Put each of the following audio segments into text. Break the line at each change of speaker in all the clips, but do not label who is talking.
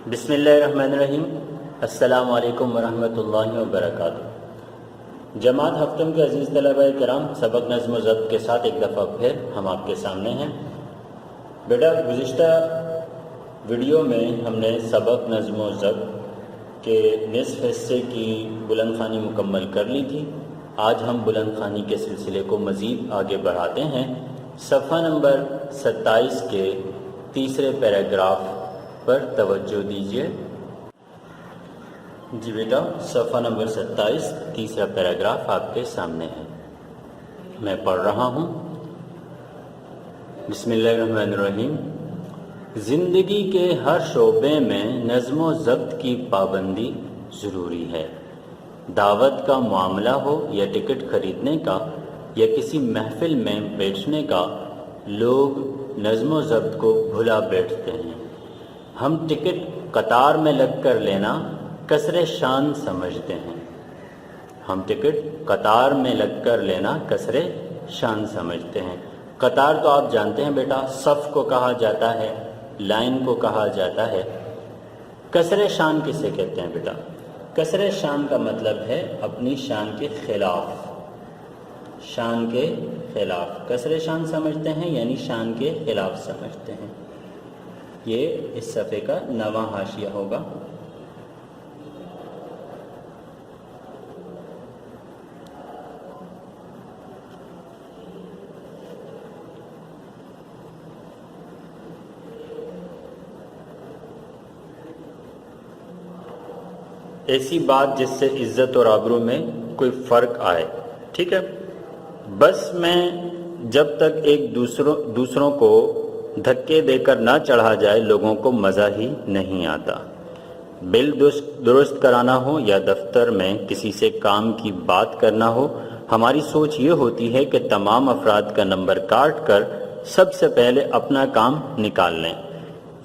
بسم اللہ الرحمن الرحیم۔ السلام علیکم ورحمۃ اللہ وبرکاتہ۔ جماعت ہفتم کے عزیز طلباء کرام، سبق نظم و ضبط کے ساتھ ایک دفعہ پھر ہم آپ کے سامنے ہیں۔ بیٹا، گزشتہ ویڈیو میں ہم نے سبق نظم و ضبط کے نصف حصے کی بلند خوانی مکمل کر لی تھی۔ آج ہم بلند خوانی کے سلسلے کو مزید آگے بڑھاتے ہیں۔ صفحہ نمبر 27 کے تیسرے پیراگراف پر توجہ دیجیے۔ جی بیٹا، صفحہ نمبر 27 تیسرا پیراگراف آپ کے سامنے ہے، میں پڑھ رہا ہوں۔ بسم اللہ الرحمن الرحیم۔ زندگی کے ہر شعبے میں نظم و ضبط کی پابندی ضروری ہے۔ دعوت کا معاملہ ہو یا ٹکٹ خریدنے کا یا کسی محفل میں بیٹھنے کا، لوگ نظم و ضبط کو بھلا بیٹھتے ہیں۔ ہم ٹکٹ قطار میں لگ کر لینا کسر شان سمجھتے ہیں۔ ہم ٹکٹ قطار میں لگ کر لینا کسر شان سمجھتے ہیں۔ قطار تو آپ جانتے ہیں بیٹا، صف کو کہا جاتا ہے، لائن کو کہا جاتا ہے۔ کسر شان کسے کہتے ہیں بیٹا؟ کسر شان کا مطلب ہے اپنی شان کے خلاف، شان کے خلاف کسر شان سمجھتے ہیں، یعنی شان کے خلاف سمجھتے ہیں۔ یہ اس صفحے کا 9واں حاشیہ ہوگا۔ ایسی بات جس سے عزت اور آبرو میں کوئی فرق آئے، ٹھیک ہے؟ بس میں جب تک ایک دوسروں کو دھکے دے کر نہ چڑھا جائے، لوگوں کو مزہ ہی نہیں آتا۔ بل درست کرانا ہو یا دفتر میں کسی سے کام کی بات کرنا ہو، ہماری سوچ یہ ہوتی ہے کہ تمام افراد کا نمبر کاٹ کر سب سے پہلے اپنا کام نکال لیں،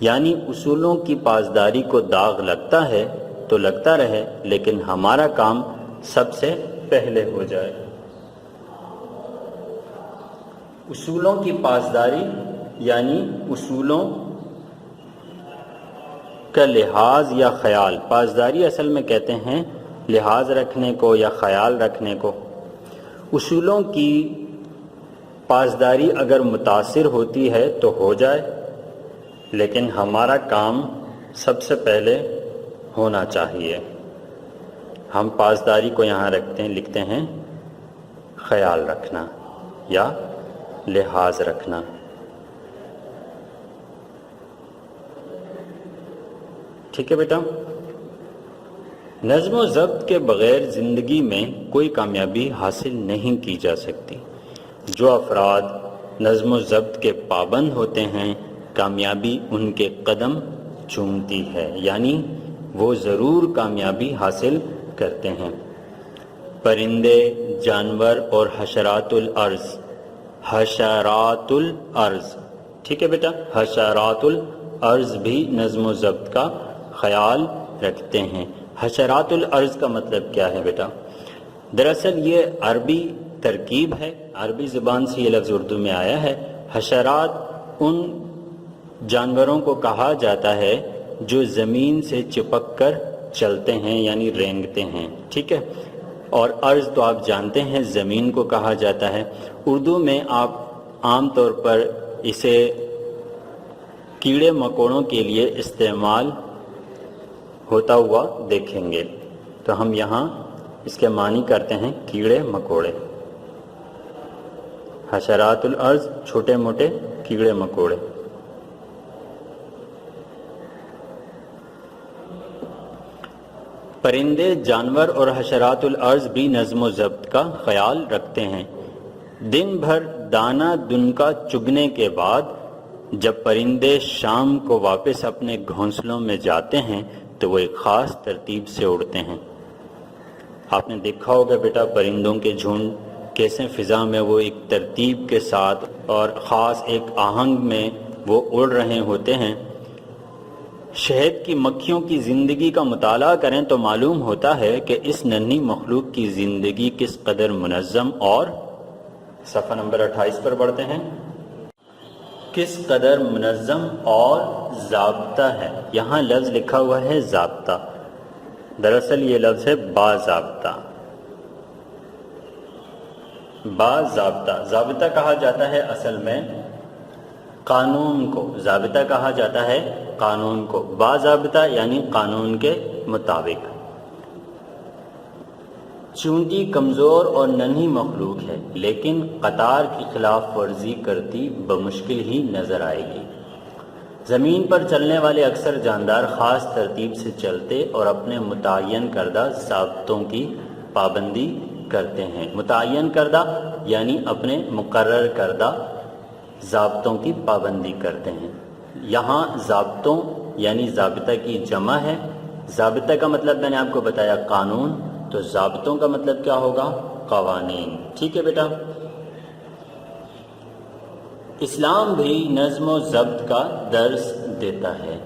یعنی اصولوں کی پاسداری کو داغ لگتا ہے تو لگتا رہے، لیکن ہمارا کام سب سے پہلے ہو جائے۔ اصولوں کی پاسداری یعنی اصولوں کا لحاظ یا خیال۔ پاسداری اصل میں کہتے ہیں لحاظ رکھنے کو یا خیال رکھنے کو۔ اصولوں کی پاسداری اگر متاثر ہوتی ہے تو ہو جائے، لیکن ہمارا کام سب سے پہلے ہونا چاہیے۔ ہم پاسداری کو یہاں لکھتے ہیں خیال رکھنا یا لحاظ رکھنا۔ ٹھیک ہے بیٹا؟ نظم و ضبط کے بغیر زندگی میں کوئی کامیابی حاصل نہیں کی جا سکتی۔ جو افراد نظم و ضبط کے پابند ہوتے ہیں، کامیابی ان کے قدم چومتی ہے، یعنی وہ ضرور کامیابی حاصل کرتے ہیں۔ پرندے، جانور اور حشرات الارض، ٹھیک ہے بیٹا؟ حشرات الارض بھی نظم و ضبط کا خیال رکھتے ہیں۔ حشرات الارض کا مطلب کیا ہے بیٹا؟ دراصل یہ عربی ترکیب ہے، عربی زبان سے یہ لفظ اردو میں آیا ہے۔ حشرات ان جانوروں کو کہا جاتا ہے جو زمین سے چپک کر چلتے ہیں، یعنی رینگتے ہیں، ٹھیک ہے؟ اور ارض تو آپ جانتے ہیں زمین کو کہا جاتا ہے۔ اردو میں آپ عام طور پر اسے کیڑے مکوڑوں کے لیے استعمال ہوتا ہوا دیکھیں گے، تو ہم یہاں اس کے معنی کرتے ہیں کیڑے مکوڑے۔ حشرات الارض، چھوٹے موٹے کیڑے مکوڑے۔ پرندے، جانور اور حشرات الارض بھی نظم و ضبط کا خیال رکھتے ہیں۔ دن بھر دانہ دن کا چگنے کے بعد جب پرندے شام کو واپس اپنے گھونسلوں میں جاتے ہیں تو وہ ایک خاص ترتیب سے اڑتے ہیں۔ آپ نے دیکھا ہوگا بیٹا پرندوں کے جھنڈ کیسے فضا میں وہ ایک ترتیب کے ساتھ اور خاص ایک آہنگ میں وہ اڑ رہے ہوتے ہیں۔ شہد کی مکھیوں کی زندگی کا مطالعہ کریں تو معلوم ہوتا ہے کہ اس ننھی مخلوق کی زندگی کس قدر منظم اور صفحہ نمبر 28 پر بڑھتے ہیں۔ کس قدر منظم اور ضابطہ ہے۔ یہاں لفظ لکھا ہوا ہے ضابطہ، دراصل یہ لفظ ہے باضابطہ۔ باضابطہ، ضابطہ کہا جاتا ہے اصل میں قانون کو، ضابطہ کہا جاتا ہے قانون کو، باضابطہ یعنی قانون کے مطابق۔ چونٹی کمزور اور ننھی مخلوق ہے، لیکن قطار کی خلاف ورزی کرتی بمشکل ہی نظر آئے گی۔ زمین پر چلنے والے اکثر جاندار خاص ترتیب سے چلتے اور اپنے متعین کردہ ضابطوں کی پابندی کرتے ہیں۔ متعین کردہ یعنی اپنے مقرر کردہ ضابطوں کی پابندی کرتے ہیں۔ یہاں ضابطوں یعنی ضابطہ کی جمع ہے۔ ضابطہ کا مطلب میں نے آپ کو بتایا قانون، تو ضابطوں کا مطلب کیا ہوگا؟ قوانین۔ ٹھیک ہے بیٹا، اسلام بھی نظم و ضبط کا درس دیتا ہے۔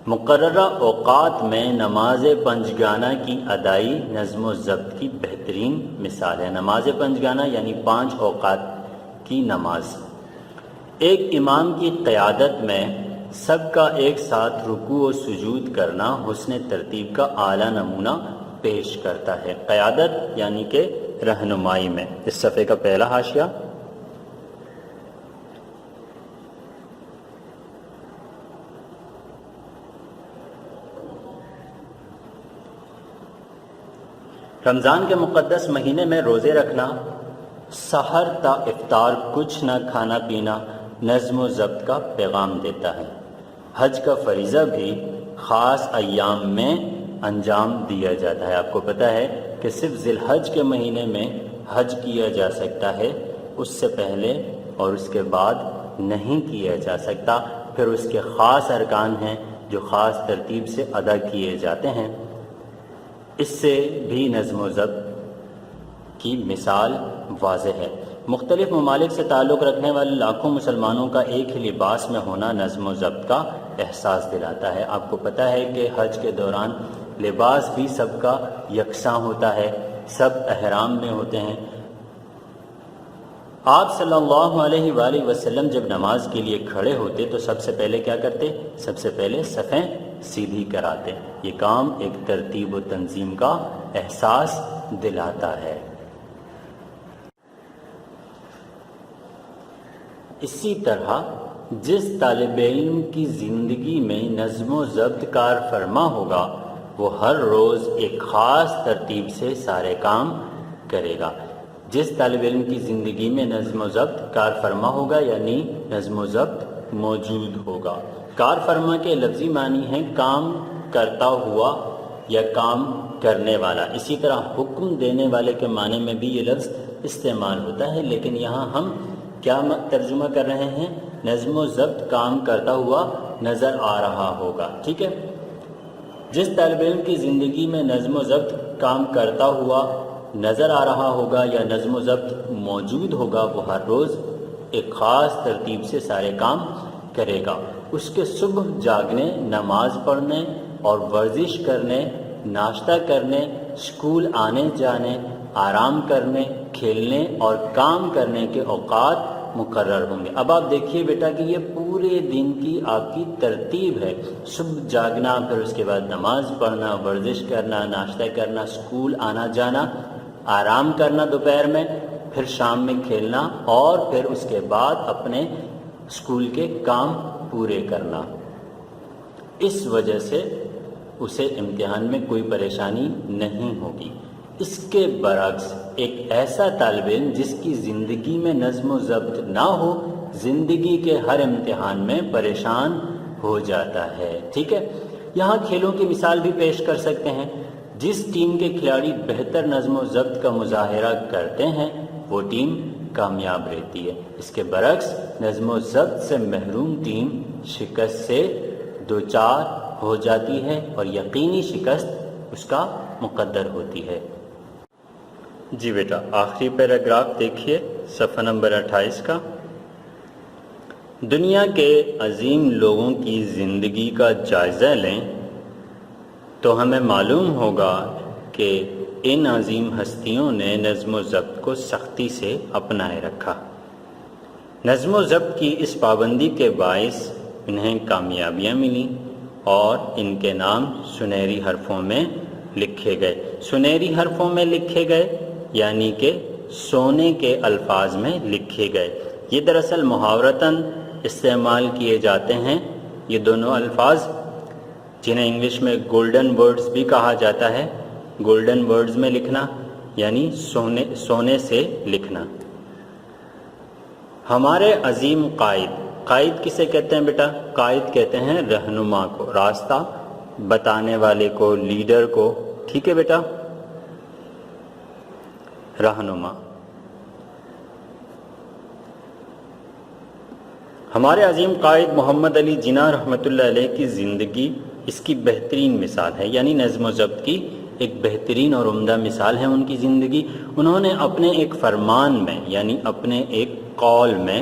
مقررہ اوقات میں نماز پنجگانہ کی ادائی نظم و ضبط کی بہترین مثال ہے۔ نماز پنجگانہ یعنی 5 اوقات کی نماز ایک امام کی قیادت میں سب کا ایک ساتھ رکوع و سجود کرنا حسن ترتیب کا اعلیٰ نمونہ پیش کرتا ہے۔ قیادت یعنی کہ رہنمائی میں۔ اس صفحے کا پہلا حاشیہ۔ رمضان کے مقدس مہینے میں روزے رکھنا، سحر تا افطار کچھ نہ کھانا پینا نظم و ضبط کا پیغام دیتا ہے۔ حج کا فریضہ بھی خاص ایام میں انجام دیا جاتا ہے۔ آپ کو پتہ ہے کہ صرف ذی الحج کے مہینے میں حج کیا جا سکتا ہے، اس سے پہلے اور اس کے بعد نہیں کیا جا سکتا۔ پھر اس کے خاص ارکان ہیں جو خاص ترتیب سے ادا کیے جاتے ہیں۔ اس سے بھی نظم و ضبط کی مثال واضح ہے۔ مختلف ممالک سے تعلق رکھنے والے لاکھوں مسلمانوں کا ایک ہی لباس میں ہونا نظم و ضبط کا احساس دلاتا ہے۔ آپ کو پتہ ہے کہ حج کے دوران لباس بھی سب کا یکساں ہوتا ہے، سب احرام میں ہوتے ہیں۔ آپ صلی اللہ علیہ وآلہ وسلم جب نماز کے لیے کھڑے ہوتے تو سب سے پہلے کیا کرتے؟ سب سے پہلے صفیں سیدھی کراتے۔ یہ کام ایک ترتیب و تنظیم کا احساس دلاتا ہے۔ اسی طرح جس طالب علم کی زندگی میں نظم و ضبط کار فرما ہوگا وہ ہر روز ایک خاص ترتیب سے سارے کام کرے گا۔ جس طالب علم کی زندگی میں نظم و ضبط کار فرما ہوگا یعنی نظم و ضبط موجود ہوگا۔ کار فرما کے لفظی معنی ہے کام کرتا ہوا یا کام کرنے والا۔ اسی طرح حکم دینے والے کے معنی میں بھی یہ لفظ استعمال ہوتا ہے، لیکن یہاں ہم کیا ترجمہ کر رہے ہیں؟ نظم و ضبط کام کرتا ہوا نظر آ رہا ہوگا۔ ٹھیک ہے، جس طالب علم کی زندگی میں نظم و ضبط کام کرتا ہوا نظر آ رہا ہوگا یا نظم و ضبط موجود ہوگا وہ ہر روز ایک خاص ترتیب سے سارے کام کرے گا۔ اس کے صبح جاگنے، نماز پڑھنے اور ورزش کرنے، ناشتہ کرنے، اسکول آنے جانے، آرام کرنے، کھیلنے اور کام کرنے کے اوقات مقرر ہوں گے۔ اب آپ دیکھیے بیٹا کہ یہ پورے دن کی آپ کی ترتیب ہے۔ صبح جاگنا، پھر اس کے بعد نماز پڑھنا، ورزش کرنا، ناشتہ کرنا، اسکول آنا جانا، آرام کرنا دوپہر میں، پھر شام میں کھیلنا اور پھر اس کے بعد اپنے اسکول کے کام پورے کرنا۔ اس وجہ سے اسے امتحان میں کوئی پریشانی نہیں ہوگی۔ اس کے برعکس ایک ایسا طالب علم جس کی زندگی میں نظم و ضبط نہ ہو زندگی کے ہر امتحان میں پریشان ہو جاتا ہے۔ ٹھیک ہے، یہاں کھیلوں کی مثال بھی پیش کر سکتے ہیں۔ جس ٹیم کے کھلاڑی بہتر نظم و ضبط کا مظاہرہ کرتے ہیں وہ ٹیم کامیاب رہتی ہے۔ اس کے برعکس نظم و ضبط سے محروم ٹیم شکست سے دوچار ہو جاتی ہے اور یقینی شکست اس کا مقدر ہوتی ہے۔ جی بیٹا، آخری پیراگراف دیکھیے صفحہ نمبر 28 کا۔ دنیا کے عظیم لوگوں کی زندگی کا جائزہ لیں تو ہمیں معلوم ہوگا کہ ان عظیم ہستیوں نے نظم و ضبط کو سختی سے اپنائے رکھا۔ نظم و ضبط کی اس پابندی کے باعث انہیں کامیابیاں ملیں اور ان کے نام سنہری حرفوں میں لکھے گئے۔ سنہری حرفوں میں لکھے گئے یعنی کہ سونے کے الفاظ میں لکھے گئے۔ یہ دراصل محاورتاً استعمال کیے جاتے ہیں یہ دونوں الفاظ، جنہیں انگلش میں گولڈن ورڈز بھی کہا جاتا ہے۔ گولڈن ورڈز میں لکھنا یعنی سونے سے لکھنا۔ ہمارے عظیم قائد، قائد کسے کہتے ہیں بیٹا؟ قائد کہتے ہیں رہنما کو، راستہ بتانے والے کو، لیڈر کو، ٹھیک ہے بیٹا، رہنما۔ ہمارے عظیم قائد محمد علی جناح رحمۃ اللہ علیہ کی زندگی اس کی بہترین مثال ہے، یعنی نظم و ضبط کی ایک بہترین اور عمدہ مثال ہے ان کی زندگی۔ انہوں نے اپنے ایک فرمان میں یعنی اپنے ایک قول میں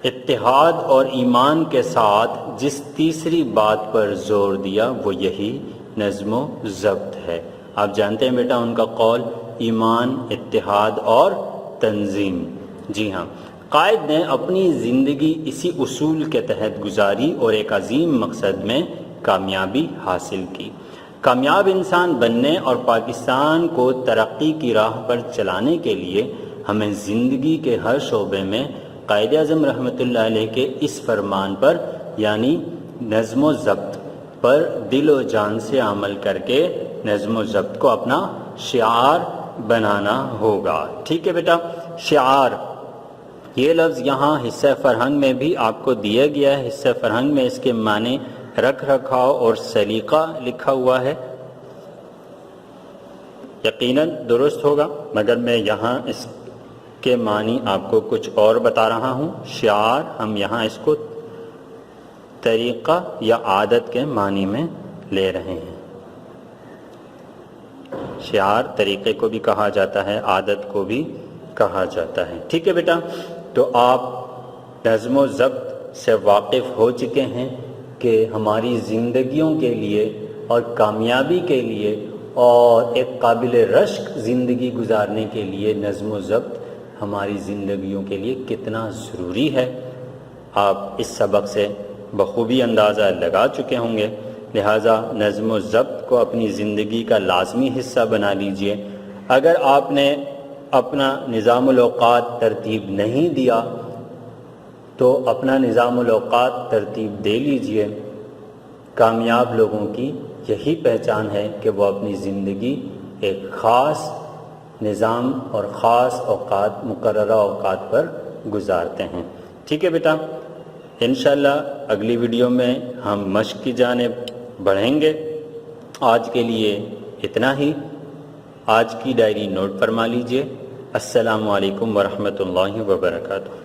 اتحاد اور ایمان کے ساتھ جس تیسری بات پر زور دیا وہ یہی نظم و ضبط ہے۔ آپ جانتے ہیں بیٹا ان کا قول ایمان، اتحاد اور تنظیم۔ جی ہاں، قائد نے اپنی زندگی اسی اصول کے تحت گزاری اور ایک عظیم مقصد میں کامیابی حاصل کی۔ کامیاب انسان بننے اور پاکستان کو ترقی کی راہ پر چلانے کے لیے ہمیں زندگی کے ہر شعبے میں قائد اعظم رحمۃ اللہ علیہ کے اس فرمان پر یعنی نظم و ضبط پر دل و جان سے عمل کر کے نظم و ضبط کو اپنا شعار بنانا ہوگا۔ ٹھیک ہے بیٹا، شعار یہ لفظ یہاں حصہ فرہنگ میں بھی آپ کو دیا گیا ہے۔ حصہ فرہنگ میں اس کے معنی رکھ رکھاؤ اور سلیقہ لکھا ہوا ہے، یقیناً درست ہوگا، مگر میں یہاں اس کے معنی آپ کو کچھ اور بتا رہا ہوں۔ شعار ہم یہاں اس کو طریقہ یا عادت کے معنی میں لے رہے ہیں۔ شعار طریقے کو بھی کہا جاتا ہے، عادت کو بھی کہا جاتا ہے۔ ٹھیک ہے بیٹا، تو آپ نظم و ضبط سے واقف ہو چکے ہیں کہ ہماری زندگیوں کے لیے اور کامیابی کے لیے اور ایک قابل رشک زندگی گزارنے کے لیے نظم و ضبط ہماری زندگیوں کے لیے کتنا ضروری ہے۔ آپ اس سبق سے بخوبی اندازہ لگا چکے ہوں گے، لہٰذا نظم و ضبط کو اپنی زندگی کا لازمی حصہ بنا لیجئے۔ اگر آپ نے اپنا نظام الاوقات ترتیب نہیں دیا تو اپنا نظام الاوقات ترتیب دے لیجئے۔ کامیاب لوگوں کی یہی پہچان ہے کہ وہ اپنی زندگی ایک خاص نظام اور خاص اوقات، مقررہ اوقات پر گزارتے ہیں۔ ٹھیک ہے بیٹا، انشاءاللہ اگلی ویڈیو میں ہم مشق کی جانب بڑھیں گے۔ آج کے لیے اتنا ہی۔ آج کی ڈائری نوٹ فرما لیجئے۔ السلام علیکم ورحمۃ اللہ وبرکاتہ۔